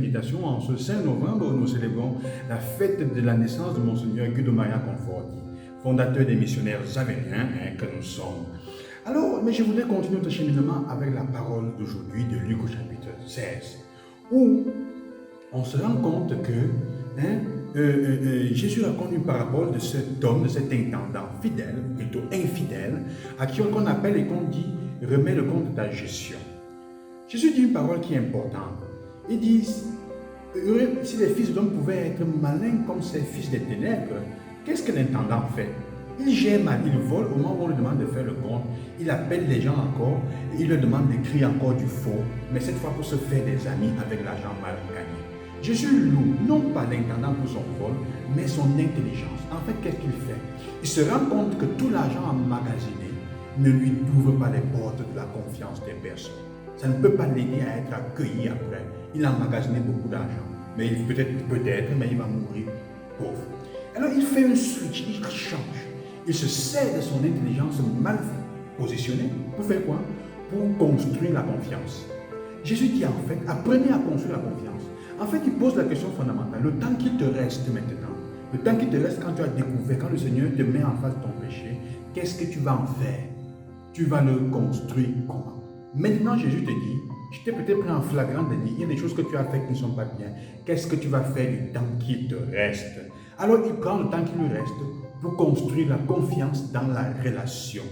méditation en ce 5 novembre où nous célébrons la fête de la naissance de Monseigneur Guido Maria Conforti, fondateur des missionnaires avériens que nous sommes. Alors, mais je voudrais continuer notre cheminement avec la parole d'aujourd'hui de Luc au chapitre 16, où on se rend compte que Jésus raconte une parabole de cet homme, de cet intendant fidèle, plutôt infidèle, à qui on appelle et qu'on dit « remets le compte de ta gestion ». Jésus dit une parole qui est importante. Il dit, si les fils d'hommes pouvaient être malins comme ces fils des ténèbres, qu'est-ce que l'intendant fait? Il gère mal, il vole au moment où on lui demande de faire le compte, il appelle les gens encore, et il leur demande d'écrire encore du faux, mais cette fois pour se faire des amis avec l'argent mal gagné. Jésus loue non pas l'intendant pour son vol, mais son intelligence. En fait, qu'est-ce qu'il fait? Il se rend compte que tout l'argent emmagasiné ne lui ouvre pas les portes de la confiance des personnes. Ça ne peut pas l'aider à être accueilli après. Il a emmagasiné beaucoup d'argent, mais peut-être, mais il va mourir pauvre. Alors il fait un switch, il change. Il se sert de son intelligence mal positionnée pour faire quoi? Pour construire la confiance. Jésus dit en fait, apprenez à construire la confiance. En fait, il pose la question fondamentale. Le temps qu'il te reste maintenant, le temps qu'il te reste quand tu as découvert, quand le Seigneur te met en face de ton péché, qu'est-ce que tu vas en faire? Tu vas le construire comment? Maintenant, Jésus te dit, je t'ai peut-être pris en flagrant délit, il y a des choses que tu as faites qui ne sont pas bien. Qu'est-ce que tu vas faire du temps qu'il te reste? Alors, il prend le temps qui lui reste pour construire la confiance dans la relation.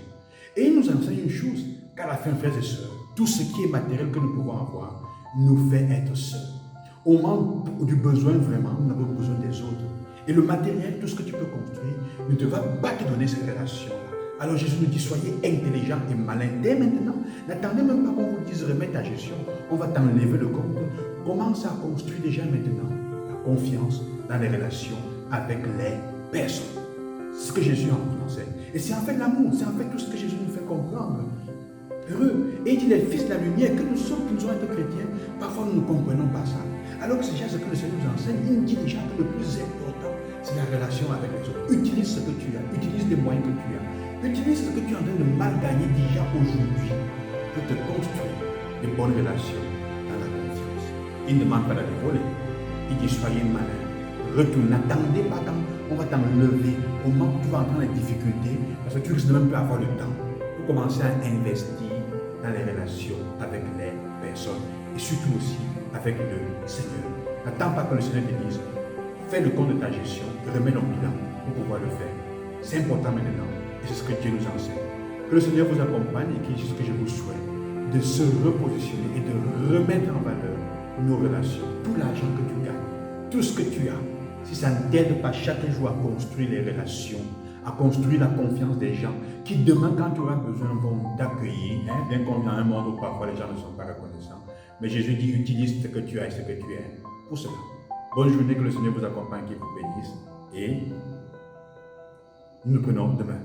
Et il nous enseigne une chose, qu'à la fin, frères et sœurs, tout ce qui est matériel que nous pouvons avoir nous fait être seuls. Au moment du besoin, vraiment, nous avons besoin des autres. Et le matériel, tout ce que tu peux construire, ne va pas te donner cette relation-là. Alors Jésus nous dit, soyez intelligents et malins dès maintenant. N'attendez même pas qu'on vous dise, remets ta gestion. On va t'enlever le compte. Commence à construire déjà maintenant la confiance dans les relations avec les personnes. C'est ce que Jésus en enseigne. Et c'est en fait l'amour, c'est en fait tout ce que Jésus nous fait comprendre. Heureux. Et il dit, les fils de la lumière, que nous sommes, que nous sommes chrétiens, parfois nous ne comprenons pas ça. Alors que c'est déjà ce que le Seigneur nous enseigne. Il nous dit déjà que le plus important, c'est la relation avec les autres. Utilise ce que tu as, utilise les moyens que tu as. Utilise ce que tu es en train de mal gagner déjà aujourd'hui pour te construire de bonnes relations dans la confiance. Il ne demande pas d'aller voler. Il dit soyez malin. Retourne. N'attendez pas tant. On va t'enlever au moment où tu vas entrer dans les difficultés parce que tu risques de même plus avoir le temps pour commencer à investir dans les relations avec les personnes et surtout aussi avec le Seigneur. N'attends pas que le Seigneur te dise fais le compte de ta gestion, remets ton bilan pour pouvoir le faire. C'est important maintenant. Et c'est ce que Dieu nous enseigne. Que le Seigneur vous accompagne et que c'est ce que je vous souhaite, de se repositionner et de remettre en valeur nos relations. Tout l'argent que tu gagnes, tout ce que tu as, si ça ne t'aide pas chaque jour à construire les relations, à construire la confiance des gens, qui demain, quand tu auras besoin, vont t'accueillir, bien qu'on vit dans un monde où parfois les gens ne sont pas reconnaissants. Mais Jésus dit, utilise ce que tu as et ce que tu es pour cela. Bonne journée, que le Seigneur vous accompagne, qu'il vous bénisse. Et nous nous prenons demain.